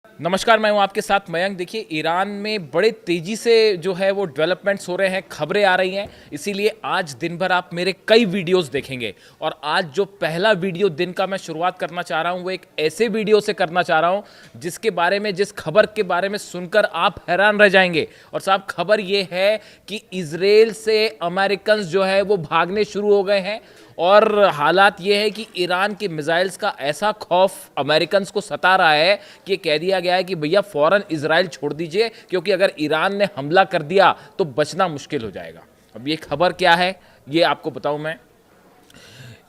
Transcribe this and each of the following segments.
नमस्कार, मैं हूं आपके साथ मयंक। देखिए, ईरान में बड़े तेजी से जो है वो डेवलपमेंट्स हो रहे हैं, खबरें आ रही हैं। इसीलिए आज दिन भर आप मेरे कई वीडियोस देखेंगे। और आज जो पहला वीडियो दिन का मैं शुरुआत करना चाह रहा हूं, वो एक ऐसे वीडियो से करना चाह रहा हूं जिसके बारे में, जिस खबर के बारे में सुनकर आप हैरान रह जाएंगे। और साहब, खबर ये है कि इजराइल से अमेरिकन जो है वो भागने शुरू हो गए हैं। और हालात ये है कि ईरान के मिसाइल्स का ऐसा खौफ अमेरिकन को सता रहा है कि कह दिया गया है कि भैया फौरन इजराइल छोड़ दीजिए, क्योंकि अगर ईरान ने हमला कर दिया तो बचना मुश्किल हो जाएगा। अब ये खबर क्या है, ये आपको बताऊं मैं।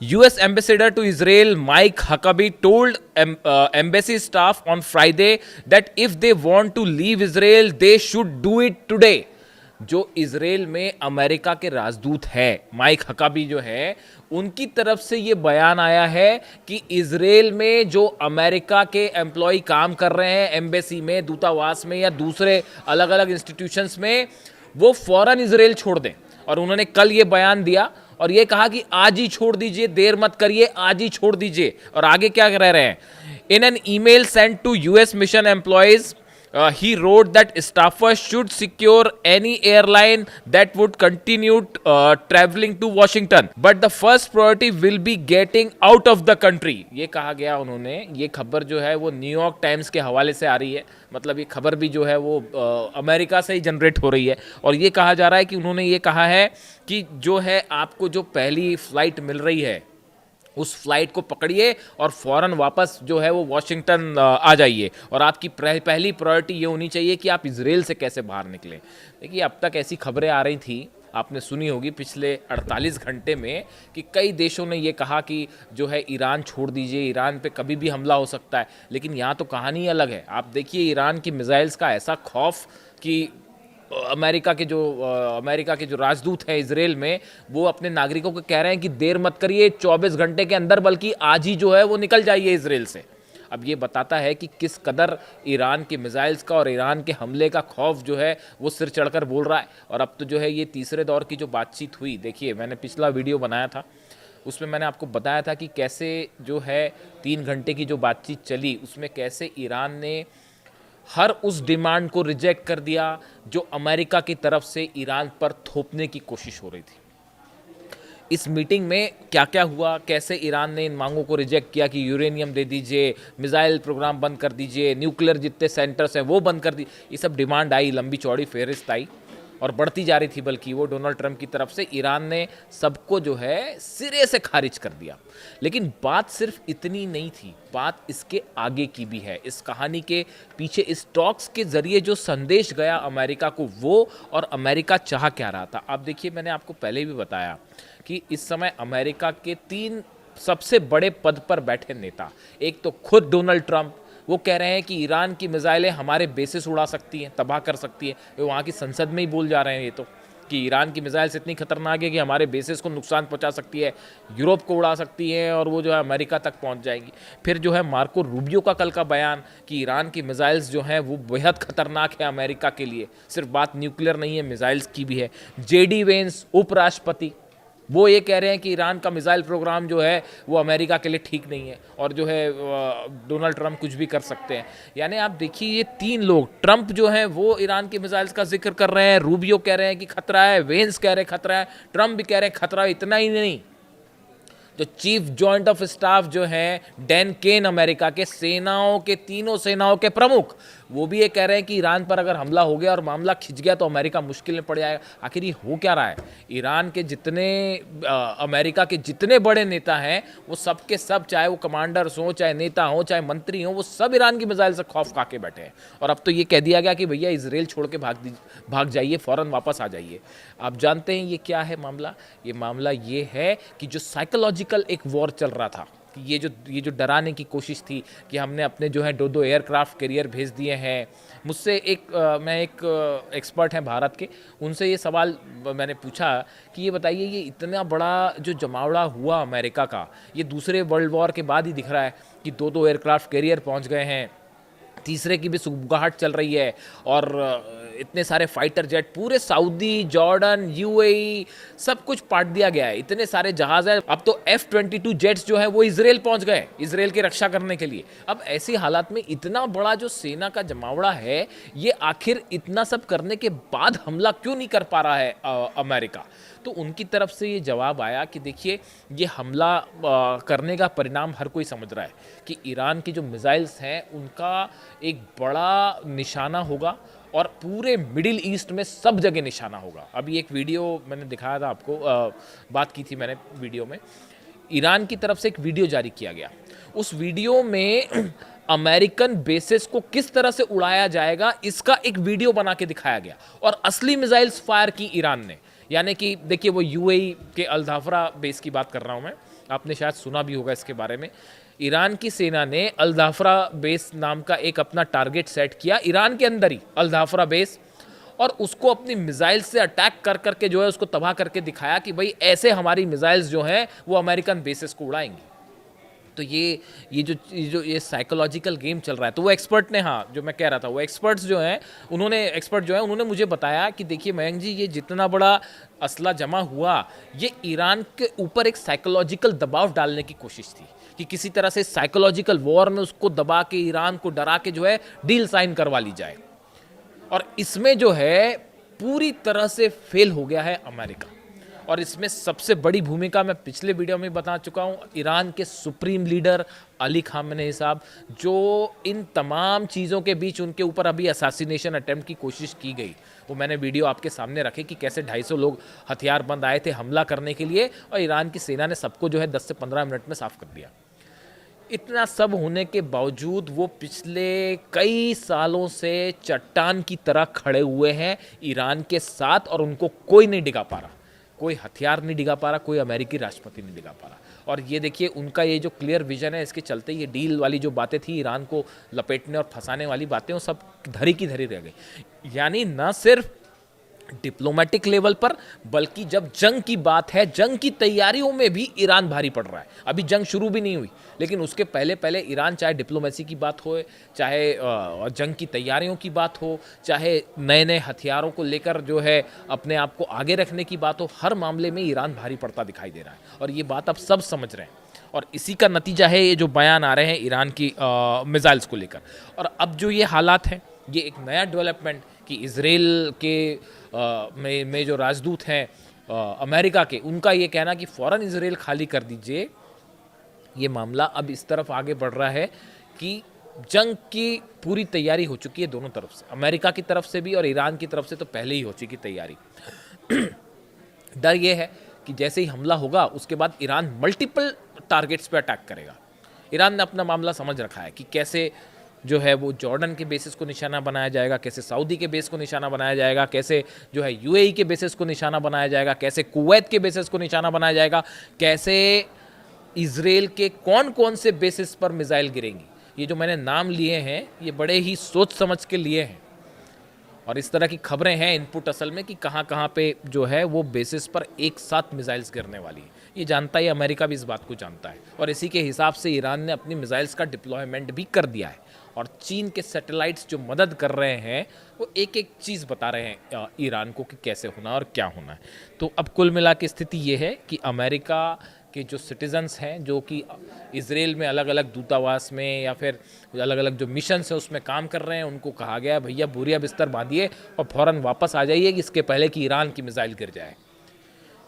US ambassador to Israel Mike Huckabee told embassy staff on Friday that if they want to leave Israel, they should do it today. जो इजराइल में अमेरिका के राजदूत है माइक हकाबी जो है, उनकी तरफ से ये बयान आया है कि इजराइल में जो अमेरिका के एम्प्लॉय काम कर रहे हैं एम्बेसी में, दूतावास में या दूसरे अलग अलग इंस्टीट्यूशंस में, वो फौरन इजराइल छोड़ दें। और उन्होंने कल ये बयान दिया और ये कहा कि आज ही छोड़ दीजिए, देर मत करिए, आज ही छोड़ दीजिए। और आगे क्या कह रहे हैं, in an email sent to US mission employees he wrote that staffers should secure any airline that would continue traveling to Washington, but the first priority will be getting out of the country. ये कहा गया उन्होंने। ये खबर जो है वो New York times के हवाले से आ रही है। मतलब ये खबर भी जो है वो अमेरिका से ही जनरेट हो रही है। और ये कहा जा रहा है कि उन्होंने ये कहा है कि जो है आपको जो पहली फ्लाइट मिल रही है उस फ्लाइट को पकड़िए और फौरन वापस जो है वो वॉशिंगटन आ जाइए। और आपकी पहली प्रायोरिटी ये होनी चाहिए कि आप इजराइल से कैसे बाहर निकलें। देखिए, अब तक ऐसी खबरें आ रही थी, आपने सुनी होगी पिछले 48 घंटे में, कि कई देशों ने ये कहा कि जो है ईरान छोड़ दीजिए, ईरान पे कभी भी हमला हो सकता है। लेकिन यहाँ तो कहानी अलग है। आप देखिए, ईरान की मिसाइल्स का ऐसा खौफ कि अमेरिका के जो राजदूत हैं इजराइल में, वो अपने नागरिकों को कह रहे हैं कि देर मत करिए, 24 घंटे के अंदर, बल्कि आज ही जो है वो निकल जाइए इजराइल से। अब ये बताता है कि किस कदर ईरान के मिसाइल्स का और ईरान के हमले का खौफ जो है वो सिर चढ़कर बोल रहा है। और अब तो जो है ये तीसरे दौर की जो बातचीत हुई, देखिए मैंने पिछला वीडियो बनाया था, उसमें मैंने आपको बताया था कि कैसे जो है 3 घंटे की जो बातचीत चली, उसमें कैसे ईरान ने हर उस डिमांड को रिजेक्ट कर दिया जो अमेरिका की तरफ से ईरान पर थोपने की कोशिश हो रही थी। इस मीटिंग में क्या क्या हुआ, कैसे ईरान ने इन मांगों को रिजेक्ट किया कि यूरेनियम दे दीजिए, मिसाइल प्रोग्राम बंद कर दीजिए, न्यूक्लियर जितने सेंटर्स हैं वो बंद कर दीजिए, ये सब डिमांड आई, लंबी चौड़ी फहरिस्त आई और बढ़ती जा रही थी। बल्कि वो डोनाल्ड ट्रंप की तरफ से ईरान ने सबको जो है सिरे से खारिज कर दिया। लेकिन बात सिर्फ इतनी नहीं थी, बात इसके आगे की भी है। इस कहानी के पीछे, इस टॉक्स के जरिए जो संदेश गया अमेरिका को, वो और अमेरिका चाह क्या रहा था। आप देखिए, मैंने आपको पहले भी बताया कि इस समय अमेरिका के 3 सबसे बड़े पद पर बैठे नेता, एक तो खुद डोनाल्ड ट्रंप, वो कह रहे हैं कि ईरान की मिसाइलें हमारे बेसिस उड़ा सकती हैं, तबाह कर सकती है। वो वहाँ की संसद में ही बोल जा रहे हैं ये तो, कि ईरान की मिसाइल्स इतनी खतरनाक है कि हमारे बेसिस को नुकसान पहुंचा सकती है, यूरोप को उड़ा सकती है और वो जो है अमेरिका तक पहुंच जाएगी। फिर जो है मार्को रूबियो का कल का बयान कि ईरान की मिसाइल्स जो हैं वो बेहद खतरनाक है अमेरिका के लिए। सिर्फ बात न्यूक्लियर नहीं है, मिसाइल्स की भी है। JD वेंस, उपराष्ट्रपति, वो ये कह रहे हैं कि ईरान का मिसाइल प्रोग्राम जो है वो अमेरिका के लिए ठीक नहीं है और जो है डोनाल्ड ट्रंप कुछ भी कर सकते हैं। यानी आप देखिए, ये 3 लोग, ट्रंप जो है वो ईरान के मिसाइल्स का जिक्र कर रहे हैं, रूबियो कह रहे हैं कि खतरा है, वेंस कह रहे हैं खतरा है, ट्रंप भी कह रहे हैं खतरा है। इतना ही नहीं, जो चीफ जॉइंट ऑफ स्टाफ जो है डैन केन, अमेरिका के सेनाओं के, तीनों सेनाओं के प्रमुख, वो भी ये कह रहे हैं कि ईरान पर अगर हमला हो गया और मामला खिंच गया तो अमेरिका मुश्किल में पड़ जाएगा। आखिर ये हो क्या रहा है? ईरान के जितने अमेरिका के जितने बड़े नेता हैं वो सब के सब, चाहे वो कमांडर्स हों, चाहे नेता हों, चाहे मंत्री हों, वो सब ईरान की मिसाइल से खौफ खा के बैठे हैं। और अब तो ये कह दिया गया कि भैया इजराइल छोड़ के भाग जाइए, फ़ौरन वापस आ जाइए। आप जानते हैं ये क्या है मामला? ये मामला ये है कि जो साइकोलॉजिकल एक वॉर चल रहा था, ये जो डराने की कोशिश थी कि हमने अपने जो है 2 एयरक्राफ्ट कैरियर भेज दिए हैं। मुझसे मैं एक एक्सपर्ट हैं भारत के, उनसे ये सवाल मैंने पूछा कि ये बताइए, ये इतना बड़ा जो जमावड़ा हुआ अमेरिका का, ये दूसरे वर्ल्ड वॉर के बाद ही दिख रहा है कि 2 एयरक्राफ्ट कैरियर पहुंच गए हैं, तीसरे की भी सुगबुगाहट चल रही है और इतने सारे फाइटर जेट, पूरे सऊदी, जॉर्डन, यूएई सब कुछ पाट दिया गया है, इतने सारे जहाज है। अब तो F-22 जेट्स जो है वो इजराइल पहुंच गए, इजराइल की रक्षा करने के लिए। अब ऐसी हालात में इतना बड़ा जो सेना का जमावड़ा है, ये आखिर इतना सब करने के बाद हमला क्यों नहीं कर पा रहा है अमेरिका? तो उनकी तरफ से ये जवाब आया कि देखिए, ये हमला करने का परिणाम हर कोई समझ रहा है कि ईरान की जो मिसाइल्स हैं उनका एक बड़ा निशाना होगा और पूरे मिडिल ईस्ट में सब जगह निशाना होगा। अभी एक वीडियो मैंने दिखाया था आपको, बात की थी मैंने वीडियो में, ईरान की तरफ से एक वीडियो जारी किया गया। उस वीडियो में अमेरिकन बेसिस को किस तरह से उड़ाया जाएगा इसका एक वीडियो बना के दिखाया गया, और असली मिसाइल्स फायर की ईरान ने। यानी कि देखिए, वो यूएई के अल-धाफरा बेस की बात कर रहा हूँ मैं, आपने शायद सुना भी होगा इसके बारे में। ईरान की सेना ने अल-धाफरा बेस नाम का एक अपना टारगेट सेट किया ईरान के अंदर ही, अल-धाफरा बेस, और उसको अपनी मिसाइल से अटैक कर करके जो है उसको तबाह करके दिखाया कि भाई ऐसे हमारी मिसाइल्स जो हैं वो अमेरिकन बेसिस को उड़ाएंगी। तो ये साइकोलॉजिकल गेम चल रहा है। तो वो एक्सपर्ट ने, हाँ जो मैं कह रहा था, वो एक्सपर्ट जो हैं उन्होंने मुझे बताया कि देखिए मयंक जी, ये जितना बड़ा असला जमा हुआ, ये ईरान के ऊपर एक साइकोलॉजिकल दबाव डालने की कोशिश थी कि किसी तरह से साइकोलॉजिकल वॉर में उसको दबा के, ईरान को डरा के जो है डील साइन करवा ली जाए। और इसमें जो है पूरी तरह से फेल हो गया है अमेरिका। और इसमें सबसे बड़ी भूमिका मैं पिछले वीडियो में बता चुका हूँ, ईरान के सुप्रीम लीडर अली खामेनेई साहब, जो इन तमाम चीज़ों के बीच उनके ऊपर अभी असैसिनेशन अटेम्प्ट की कोशिश की गई, वो मैंने वीडियो आपके सामने रखे कि कैसे 250 लोग हथियारबंद आए थे हमला करने के लिए, और ईरान की सेना ने सबको जो है 10 से 15 मिनट में साफ कर दिया। इतना सब होने के बावजूद वो पिछले कई सालों से चट्टान की तरह खड़े हुए हैं ईरान के साथ, और उनको कोई नहीं डिगा पा रहा, कोई हथियार नहीं डिगा पा रहा, कोई अमेरिकी राष्ट्रपति नहीं डिगा पा रहा। और ये देखिए, उनका ये जो क्लियर विजन है, इसके चलते ये डील वाली जो बातें थी, ईरान को लपेटने और फंसाने वाली बातें, वो सब धरी की धरी रह गई। यानी न सिर्फ डिप्लोमेटिक लेवल पर, बल्कि जब जंग की बात है, जंग की तैयारियों में भी ईरान भारी पड़ रहा है। अभी जंग शुरू भी नहीं हुई, लेकिन उसके पहले पहले ईरान, चाहे डिप्लोमेसी की बात हो, चाहे जंग की तैयारियों की बात हो, चाहे नए नए हथियारों को लेकर जो है अपने आप को आगे रखने की बात हो, हर मामले में ईरान भारी पड़ता दिखाई दे रहा है। और ये बात अब सब समझ रहे हैं, और इसी का नतीजा है ये जो बयान आ रहे हैं ईरान की मिसाइल्स को लेकर। और अब जो ये हालात हैं, ये एक नया डेवलपमेंट कि इजराइल के में जो राजदूत हैं अमेरिका के, उनका ये कहना कि फ़ौरन इजराइल खाली कर दीजिए। ये मामला अब इस तरफ आगे बढ़ रहा है कि जंग की पूरी तैयारी हो चुकी है दोनों तरफ से, अमेरिका की तरफ से भी और ईरान की तरफ से तो पहले ही हो चुकी तैयारी। डर ये है कि जैसे ही हमला होगा उसके बाद ईरान मल्टीपल टारगेट्स पे अटैक करेगा। ईरान ने अपना मामला समझ रखा है कि कैसे जो है वो जॉर्डन के बेसिस को निशाना बनाया जाएगा, कैसे सऊदी के बेस को निशाना बनाया जाएगा, कैसे जो है यूएई के बेसिस को निशाना बनाया जाएगा, कैसे कुवैत के बेसिस को निशाना बनाया जाएगा, कैसे इजराइल के कौन कौन से बेसिस पर मिसाइल गिरेंगी। ये जो मैंने नाम लिए हैं, ये बड़े ही सोच समझ के लिए हैं, और इस तरह की खबरें हैं इनपुट असल में कि कहाँ कहाँ पे जो है वो बेसिस पर एक साथ मिसाइल्स गिरने वाली है। ये जानता है, अमेरिका भी इस बात को जानता है, और इसी के हिसाब से ईरान ने अपनी मिसाइल्स का डिप्लॉयमेंट भी कर दिया है। और चीन के सैटेलाइट्स जो मदद कर रहे हैं, वो एक एक चीज़ बता रहे हैं ईरान को कि कैसे होना और क्या होना है। तो अब कुल मिला के स्थिति ये है कि अमेरिका के जो सिटीजन्स हैं, जो कि इजराइल में अलग अलग दूतावास में या फिर अलग अलग जो मिशंस हैं उसमें काम कर रहे हैं, उनको कहा गया है भैया बोरिया बिस्तर बांधिए और फ़ौरन वापस आ जाइए कि इसके पहले कि ईरान की मिसाइल गिर जाए।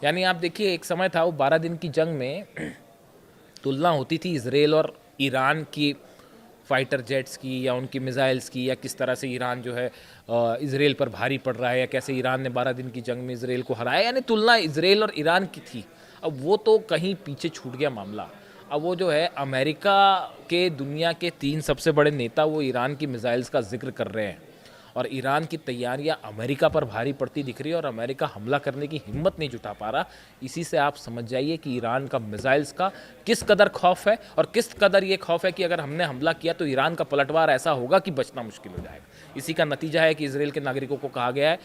यानी आप देखिए, एक समय था वो 12 दिन की जंग में तुलना होती थी इजराइल और ईरान की फाइटर जेट्स की या उनकी मिसाइल्स की, या किस तरह से ईरान जो है इजराइल पर भारी पड़ रहा है, या कैसे ईरान ने 12 दिन की जंग में इजराइल को हराया। यानी तुलना इजराइल और ईरान की थी। अब वो तो कहीं पीछे छूट गया मामला। अब वो जो है अमेरिका के दुनिया के 3 सबसे बड़े नेता वो ईरान की मिसाइल्स का जिक्र कर रहे हैं, और ईरान की तैयारियां अमेरिका पर भारी पड़ती दिख रही है, और अमेरिका हमला करने की हिम्मत नहीं जुटा पा रहा। इसी से आप समझ जाइए कि ईरान का मिसाइल्स का किस कदर खौफ है, और किस कदर ये खौफ है कि अगर हमने हमला किया तो ईरान का पलटवार ऐसा होगा कि बचना मुश्किल हो जाएगा। इसी का नतीजा है कि इजराइल के नागरिकों को कहा गया है,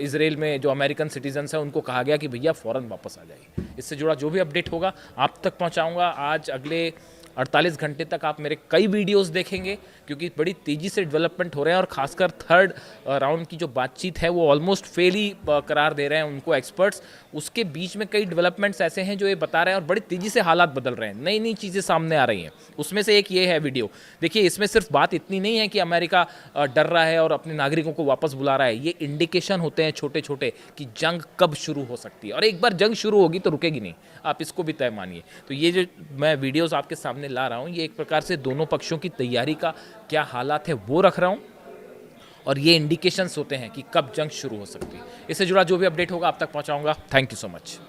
इजराइल में जो अमेरिकन सिटीजन्स हैं उनको कहा गया कि भैया फ़ौरन वापस आ जाइए। इससे जुड़ा जो भी अपडेट होगा आप तक पहुँचाऊँगा। आज अगले 48 घंटे तक आप मेरे कई वीडियोस देखेंगे, क्योंकि बड़ी तेज़ी से डेवलपमेंट हो रहे हैं और खासकर थर्ड राउंड की जो बातचीत है वो ऑलमोस्ट फेल ही करार दे रहे हैं उनको एक्सपर्ट्स। उसके बीच में कई डेवलपमेंट्स ऐसे हैं जो ये बता रहे हैं और बड़ी तेज़ी से हालात बदल रहे हैं, नई नई चीज़ें सामने आ रही हैं। उसमें से एक ये है वीडियो। देखिए, इसमें सिर्फ बात इतनी नहीं है कि अमेरिका डर रहा है और अपने नागरिकों को वापस बुला रहा है, ये इंडिकेशन होते हैं छोटे छोटे कि जंग कब शुरू हो सकती है, और एक बार जंग शुरू होगी तो रुकेगी नहीं, आप इसको भी तय मानिए। तो ये जो मैं वीडियोस आपके सामने ला रहा हूँ, ये एक प्रकार से दोनों पक्षों की तैयारी का क्या हालात है वो रख रहा हूँ, और ये इंडिकेशंस होते हैं कि कब जंग शुरू हो सकती है। इससे जुड़ा जो भी अपडेट होगा आप तक पहुँचाऊँगा। Thank you so much.